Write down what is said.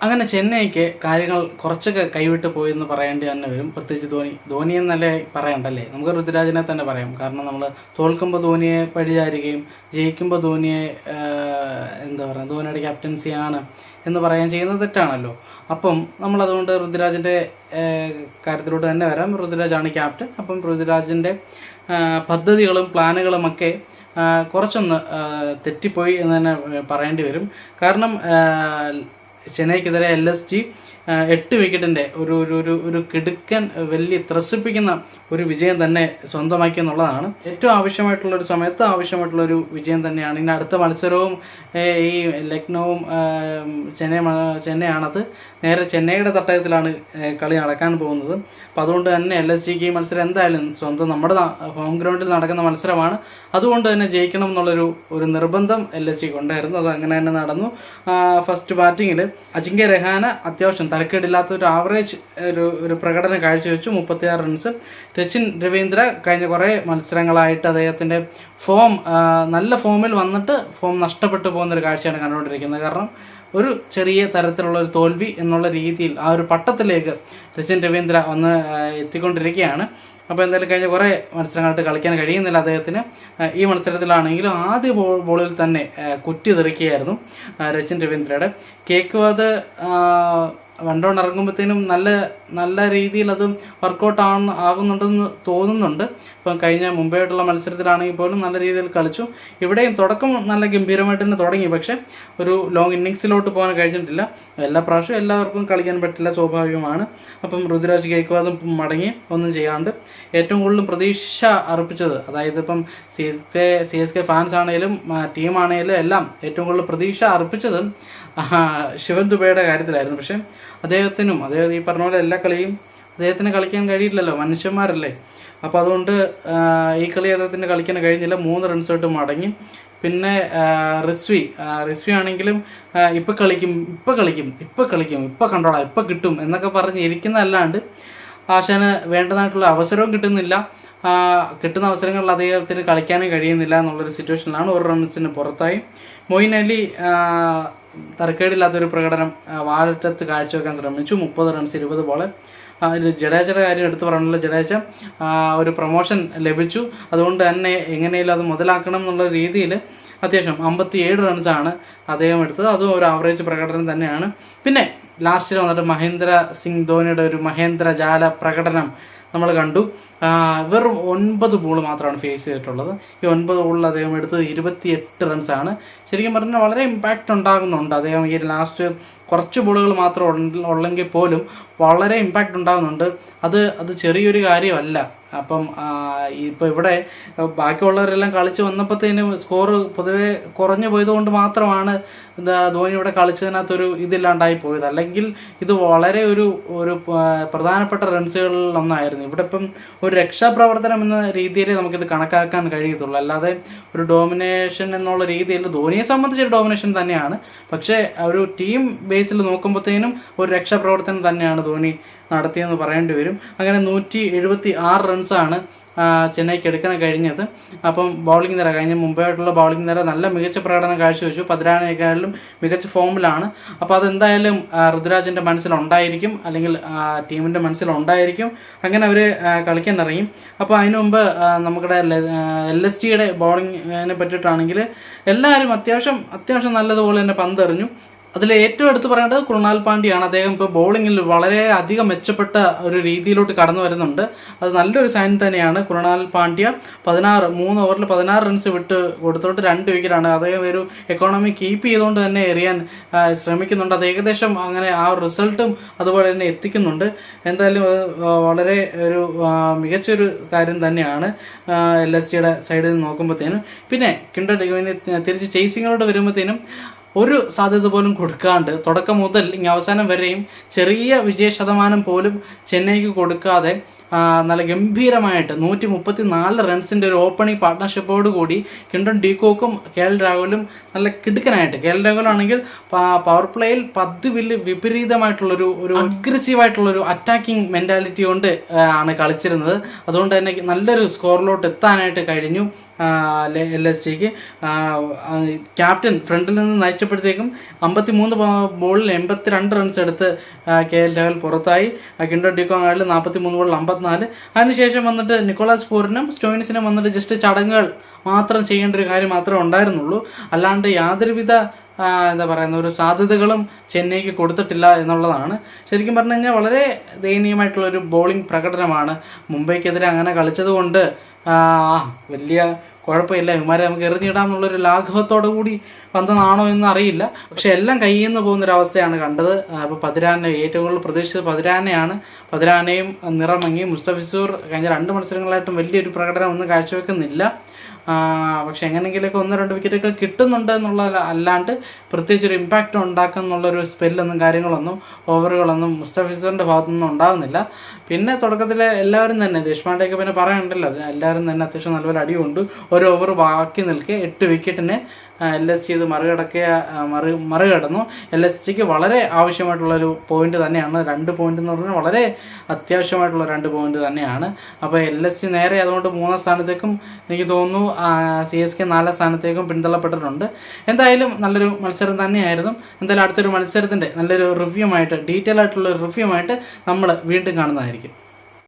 അങ്ങനെ ചെന്നൈക്ക് കാര്യങ്ങൾ കുറച്ചൊക്കെ കൈവിട്ട് പോയി എന്ന് പറയേണ്ടി തന്നെ വരും. പ്രത്യേകിച്ച് ധോനി എന്നല്ലേ പറയണ്ടല്ലേ, നമുക്ക് ഋതുരാജിനെ തന്നെ പറയാം. കാരണം നമ്മൾ തോൽക്കുമ്പോൾ ധോനിയെ പഴിചാരുകയും ജയിക്കുമ്പോൾ ധോനിയെ എന്താ പറയുക, ധോനിയുടെ ക്യാപ്റ്റൻസിയാണ് എന്ന് പറയാൻ ചെയ്യുന്നത് തെറ്റാണല്ലോ. അപ്പം നമ്മളതുകൊണ്ട് ഋതുരാജിൻ്റെ കാര്യത്തിലോട്ട് തന്നെ വരാം. ഋതുരാജാണ് ക്യാപ്റ്റൻ. അപ്പം ഋതുരാജിൻ്റെ പദ്ധതികളും പ്ലാനുകളുമൊക്കെ കുറച്ചൊന്ന് തെറ്റിപ്പോയി എന്ന് തന്നെ പറയേണ്ടി വരും. കാരണം ചെന്നൈക്കെതിരെ LSG 8 വിക്കറ്റിൻ്റെ ഒരു കിടുക്കൻ വലിയ ത്രസിപ്പിക്കുന്ന ഒരു വിജയം തന്നെ സ്വന്തമാക്കി എന്നുള്ളതാണ്. ഏറ്റവും ആവശ്യമായിട്ടുള്ളൊരു സമയത്ത് ആവശ്യമായിട്ടുള്ളൊരു വിജയം തന്നെയാണ്. ഇനി അടുത്ത മത്സരവും ഈ ലക്നൗവും ചെന്നൈയാണത്. നേരെ ചെന്നൈയുടെ തട്ടകത്തിലാണ് കളി നടക്കാൻ പോകുന്നത്. അപ്പം അതുകൊണ്ട് തന്നെ LSGക്ക് ഈ മത്സരം എന്തായാലും സ്വന്തം നമ്മുടെ ഹോം ഗ്രൗണ്ടിൽ നടക്കുന്ന മത്സരമാണ്. അതുകൊണ്ട് തന്നെ ജയിക്കണം എന്നുള്ളൊരു നിർബന്ധം LSGക്ക് ഉണ്ടായിരുന്നു. അത് അങ്ങനെ തന്നെ നടന്നു. ഫസ്റ്റ് ബാറ്റിങ്ങിൽ അജിങ്ക്യ രഹാന അത്യാവശ്യം തരക്കേടില്ലാത്തൊരു ആവറേജ് ഒരു പ്രകടനം കാഴ്ചവെച്ചു. 36 റൺസ്. രച്ചിൻ രവീന്ദ്ര കഴിഞ്ഞ കുറേ മത്സരങ്ങളായിട്ട് അദ്ദേഹത്തിൻ്റെ നല്ല ഫോമിൽ വന്നിട്ട് ഫോം നഷ്ടപ്പെട്ടു പോകുന്നൊരു കാഴ്ചയാണ് കണ്ടുകൊണ്ടിരിക്കുന്നത്. കാരണം ഒരു ചെറിയ തരത്തിലുള്ളൊരു തോൽവി എന്നുള്ള രീതിയിൽ ആ ഒരു പട്ടത്തിലേക്ക് രച്ചിൻ രവീന്ദ്ര എത്തിക്കൊണ്ടിരിക്കുകയാണ്. അപ്പോൾ എന്തായാലും കഴിഞ്ഞ കുറേ മത്സരങ്ങളായിട്ട് കളിക്കാൻ കഴിയുന്നില്ല അദ്ദേഹത്തിന്. ഈ മത്സരത്തിലാണെങ്കിലും ആദ്യ ബോളിൽ തന്നെ കുറ്റി തെറിക്കുകയായിരുന്നു രച്ചിൻ രവീന്ദ്രയുടെ. കേക്കുവാത് വൺ ഇറങ്ങുമ്പോഴത്തേനും നല്ല രീതിയിൽ അത് വർക്കൗട്ട് ആകുന്നുണ്ടെന്ന് തോന്നുന്നുണ്ട്. ഇപ്പം കഴിഞ്ഞ മുംബൈയായിട്ടുള്ള മത്സരത്തിലാണെങ്കിൽ പോലും നല്ല രീതിയിൽ കളിച്ചു. ഇവിടെയും തുടക്കം നല്ല ഗംഭീരമായിട്ട് തന്നെ തുടങ്ങി. പക്ഷേ ഒരു ലോങ് ഇന്നിങ്സിലോട്ട് പോകാൻ കഴിഞ്ഞിട്ടില്ല. എല്ലാ പ്രാവശ്യവും എല്ലാവർക്കും കളിക്കാൻ പറ്റില്ല, സ്വാഭാവികമാണ്. അപ്പം ഋതുരാജ് ഗെയ്ക്വാദും മടങ്ങി ഒന്നും ചെയ്യാണ്ട് ഏറ്റവും കൂടുതൽ പ്രതീക്ഷ അർപ്പിച്ചത്, അതായത് ഇപ്പം CSK ഫാൻസ് ആണെങ്കിലും ടീമാണെങ്കിലും എല്ലാം ഏറ്റവും കൂടുതൽ പ്രതീക്ഷ അർപ്പിച്ചത് ശിവൻ ദുബെയുടെ കാര്യത്തിലായിരുന്നു. പക്ഷേ അദ്ദേഹം ഈ പറഞ്ഞ പോലെ എല്ലാ കളിയും അദ്ദേഹത്തിന് കളിക്കാൻ കഴിയില്ലല്ലോ, മനുഷ്യന്മാരല്ലേ. അപ്പോൾ അതുകൊണ്ട് ഈ കളി അദ്ദേഹത്തിന് കളിക്കാൻ കഴിഞ്ഞില്ല. 3 റൺസായിട്ട് മടങ്ങി. പിന്നെ റിസ്വി ആണെങ്കിലും ഇപ്പം കണ്ടോളാം, ഇപ്പം കിട്ടും എന്നൊക്കെ പറഞ്ഞ് ഇരിക്കുന്നതല്ലാണ്ട് ആശാന് വേണ്ടതായിട്ടുള്ള അവസരവും കിട്ടുന്നില്ല. കിട്ടുന്ന അവസരങ്ങളിൽ അദ്ദേഹത്തിന് കളിക്കാനും കഴിയുന്നില്ല എന്നുള്ളൊരു സിറ്റുവേഷനിലാണ്. 1 റൺസിന് പുറത്തായി. മൊയിൻ അലി തരക്കേടില്ലാത്തൊരു പ്രകടനം വാലറ്റത്ത് കാഴ്ചവെക്കാൻ ശ്രമിച്ചു. 30 റൺസ് 20 ബോള്. ജഡേജയുടെ കാര്യം എടുത്തു പറഞ്ഞല്ലോ. ജഡേജ ഒരു പ്രൊമോഷൻ ലഭിച്ചു. അതുകൊണ്ട് തന്നെ എങ്ങനെയും അത് മുതലാക്കണം എന്നുള്ള രീതിയിൽ അത്യാവശ്യം 57 റൺസാണ് അദ്ദേഹം എടുത്തത്. അതും ഒരു ആവറേജ് പ്രകടനം തന്നെയാണ്. പിന്നെ ലാസ്റ്റിൽ വന്നിട്ട് മഹേന്ദ്ര സിംഗ് ധോണിയുടെ ഒരു മഹേന്ദ്രജാല പ്രകടനം നമ്മൾ കണ്ടു. വെറും 9 ബോൾ മാത്രമാണ് ഫേസ് ചെയ്തിട്ടുള്ളത്. ഈ 9 ബോളിൽ അദ്ദേഹം എടുത്തത് 28 റൺസാണ്. ശരിക്കും പറഞ്ഞാൽ വളരെ ഇമ്പാക്റ്റ് ഉണ്ടാകുന്നുണ്ട്. അദ്ദേഹം ഈ ലാസ്റ്റ് കുറച്ച് ബോളുകൾ മാത്രം ഉള്ളെങ്കിൽ പോലും വളരെ ഇമ്പാക്റ്റ് ഉണ്ടാകുന്നുണ്ട്. അത് ചെറിയൊരു കാര്യമല്ല. അപ്പം ഇപ്പോൾ ഇവിടെ ബാക്കിയുള്ളവരെല്ലാം കളിച്ച് വന്നപ്പോഴത്തേനും സ്കോറ് പൊതുവെ കുറഞ്ഞു പോയതുകൊണ്ട് മാത്രമാണ് ധോനി ഇവിടെ കളിച്ചതിനകത്തൊരു ഇതില്ലാണ്ടായി പോയത്. അല്ലെങ്കിൽ ഇത് വളരെ ഒരു പ്രധാനപ്പെട്ട റൺസുകളിൽ ഒന്നായിരുന്നു. ഇവിടെ ഇപ്പം ഒരു രക്ഷാപ്രവർത്തനം എന്ന രീതിയിൽ നമുക്കിത് കണക്കാക്കാൻ കഴിയത്തുള്ളൂ. അല്ലാതെ ഒരു ഡോമിനേഷൻ എന്നുള്ള രീതിയിൽ ധോനിയെ സംബന്ധിച്ച് ഒരു ഡോമിനേഷൻ തന്നെയാണ്. പക്ഷേ ഒരു ടീം ബേസിൽ നോക്കുമ്പോഴത്തേനും ഒരു രക്ഷാപ്രവർത്തനം തന്നെയാണ് ധോനി നടത്തിയെന്ന് പറയേണ്ടി വരും. അങ്ങനെ 176 റൺസാണ് ചെന്നൈക്ക് എടുക്കാൻ കഴിഞ്ഞത്. അപ്പം ബൗളിംഗ് നിര കഴിഞ്ഞ മുംബൈയായിട്ടുള്ള ബൗളിംഗ് നിര നല്ല മികച്ച പ്രകടനം കാഴ്ചവെച്ചു. പതിരാനേക്കാളിലും മികച്ച ഫോമിലാണ്. അപ്പോൾ അതെന്തായാലും ഋതുരാജിൻ്റെ മനസ്സിലുണ്ടായിരിക്കും, അല്ലെങ്കിൽ ടീമിൻ്റെ മനസ്സിലുണ്ടായിരിക്കും. അങ്ങനെ അവർ കളിക്കാൻ ഇറങ്ങി. അപ്പോൾ അതിനു മുമ്പ് നമ്മുടെ LSGയുടെ ബൗളിങ്ങിനെ പറ്റിയിട്ടാണെങ്കിൽ എല്ലാവരും അത്യാവശ്യം നല്ലതുപോലെ തന്നെ പന്തെറിഞ്ഞു. അതിൽ ഏറ്റവും എടുത്ത് പറയേണ്ടത് കൃണാൽ പാണ്ഡ്യയാണ്. അദ്ദേഹം ഇപ്പോൾ ബൗളിങ്ങിൽ വളരെ അധികം മെച്ചപ്പെട്ട ഒരു രീതിയിലോട്ട് കടന്നു വരുന്നുണ്ട്. അത് നല്ലൊരു സൈൻ തന്നെയാണ്. കൃണാൽ പാണ്ഡ്യ 3 ഓവറിൽ 16 റൺസ് വിട്ട് കൊടുത്തോട്ട് 2 വിക്കറ്റാണ്. അദ്ദേഹം ഒരു എക്കോണമി കീപ്പ് ചെയ്തുകൊണ്ട് തന്നെ എറിയാൻ ശ്രമിക്കുന്നുണ്ട്. അത് ഏകദേശം അങ്ങനെ ആ റിസൾട്ടും അതുപോലെ തന്നെ എത്തിക്കുന്നുണ്ട്. എന്തായാലും വളരെ ഒരു മികച്ചൊരു കാര്യം തന്നെയാണ് LSGയുടെ സൈഡിൽ നോക്കുമ്പോഴത്തേനും. പിന്നെ കിൻഡർ തിരിച്ച് ചേസിങ്ങിലോട്ട് വരുമ്പോഴത്തേനും ഒരു സാധ്യത പോലും കൊടുക്കാണ്ട് തുടക്കം മുതൽ ഇനി അവസാനം വരെയും ചെറിയ വിജയ ശതമാനം പോലും ചെന്നൈക്ക് കൊടുക്കാതെ നല്ല ഗംഭീരമായിട്ട് 134 റൺസിൻ്റെ ഒരു ഓപ്പണിംഗ് പാർട്ട്ണർഷിപ്പോട് കൂടി കിൻഡൻ ഡീകോക്കും KL രാഹുലും നല്ല കിടുക്കനായിട്ട്, KL രാഹുലാണെങ്കിൽ പവർ പ്ലേയിൽ വിപരീതമായിട്ടുള്ളൊരു അഗ്രസീവായിട്ടുള്ളൊരു അറ്റാക്കിംഗ് മെൻറ്റാലിറ്റി കൊണ്ട് ആണ് കളിച്ചിരുന്നത്. അതുകൊണ്ട് തന്നെ നല്ലൊരു സ്കോറിലോട്ട് എത്താനായിട്ട് കഴിഞ്ഞു. LSGക്ക്. ക്യാപ്റ്റൻ ഫ്രണ്ടിൽ നിന്ന് നയിച്ചപ്പോഴത്തേക്കും 53 ബോളിൽ 82 റൺസ് എടുത്ത് KL രാഹുൽ പുറത്തായി. കിൻഡോ ഡിക്കോങ് 43 ബോളിൽ 54. അതിനുശേഷം വന്നിട്ട് നിക്കോളാസ് പൂരനും സ്റ്റോയിനിസിനും വന്നിട്ട് ജസ്റ്റ് ചടങ്ങുകൾ മാത്രം ചെയ്യേണ്ട ഒരു കാര്യം മാത്രമേ ഉണ്ടായിരുന്നുള്ളൂ. അല്ലാണ്ട് യാതൊരുവിധ എന്താ പറയുന്ന ഒരു സാധ്യതകളും ചെന്നൈക്ക് കൊടുത്തിട്ടില്ല എന്നുള്ളതാണ്. ശരിക്കും പറഞ്ഞു കഴിഞ്ഞാൽ വളരെ ദയനീയമായിട്ടുള്ളൊരു ബോളിംഗ് പ്രകടനമാണ്. മുംബൈക്കെതിരെ അങ്ങനെ കളിച്ചതുകൊണ്ട് വലിയ കുഴപ്പമില്ല, ഇവന്മാരെ നമുക്ക് എറിഞ്ഞിടാം എന്നുള്ളൊരു ലാഘവത്തോടു കൂടി വന്നതാണോ എന്ന് അറിയില്ല. പക്ഷെ എല്ലാം കയ്യിൽ നിന്ന് പോകുന്നൊരവസ്ഥയാണ് കണ്ടത്. അപ്പോൾ പതിരാനെ ഏറ്റവും കൂടുതൽ പ്രതീക്ഷിച്ചത് പതിരാനെയാണ്. പതിരാനയും നിറമങ്ങി. മുസ്തഫിസൂർ കഴിഞ്ഞ 2 മത്സരങ്ങളായിട്ടും വലിയൊരു പ്രകടനം ഒന്നും കാഴ്ചവെക്കുന്നില്ല. പക്ഷെ എങ്ങനെയെങ്കിലുമൊക്കെ 1-2 വിക്കറ്റൊക്കെ കിട്ടുന്നുണ്ട് എന്നുള്ള അല്ലാണ്ട് പ്രത്യേകിച്ച് ഒരു ഇമ്പാക്റ്റ് ഉണ്ടാക്കുന്നുള്ളൊരു സ്പെല്ലൊന്നും കാര്യങ്ങളൊന്നും ഓവറുകളൊന്നും മുസ്തഫിസറിൻ്റെ ഭാഗത്തുനിന്നും ഉണ്ടാകുന്നില്ല. പിന്നെ തുടക്കത്തിൽ എല്ലാവരും തന്നെ ദേശ്പാണ്ഡെയൊക്കെ പിന്നെ പറയാനുണ്ടല്ലോ, എല്ലാവരും തന്നെ അത്യാവശ്യം നല്ലപോലെ അടിയുണ്ട്. ഒരു ഓവർ ബാക്കി നിൽക്കെ 8 വിക്കറ്റിന് LSG ഇത് മറികടന്നു. LSGക്ക് വളരെ ആവശ്യമായിട്ടുള്ളൊരു പോയിന്റ് തന്നെയാണ്. 2 പോയിന്റ് എന്ന് പറഞ്ഞാൽ വളരെ അത്യാവശ്യമായിട്ടുള്ള 2 പോയിന്റ് തന്നെയാണ്. അപ്പോൾ LSG നേരെ അതുകൊണ്ട് 3ാം സ്ഥാനത്തേക്കും എനിക്ക് തോന്നുന്നു CSK 4ാം സ്ഥാനത്തേക്കും പിന്തള്ളപ്പെട്ടിട്ടുണ്ട്. എന്തായാലും നല്ലൊരു മത്സരം തന്നെയായിരുന്നു. എന്തായാലും അടുത്തൊരു മത്സരത്തിൻ്റെ നല്ലൊരു റിവ്യൂ ആയിട്ട്, ഡീറ്റെയിൽ ആയിട്ടുള്ള റിവ്യൂ ആയിട്ട് നമ്മൾ വീണ്ടും കാണുന്നതായിരിക്കും.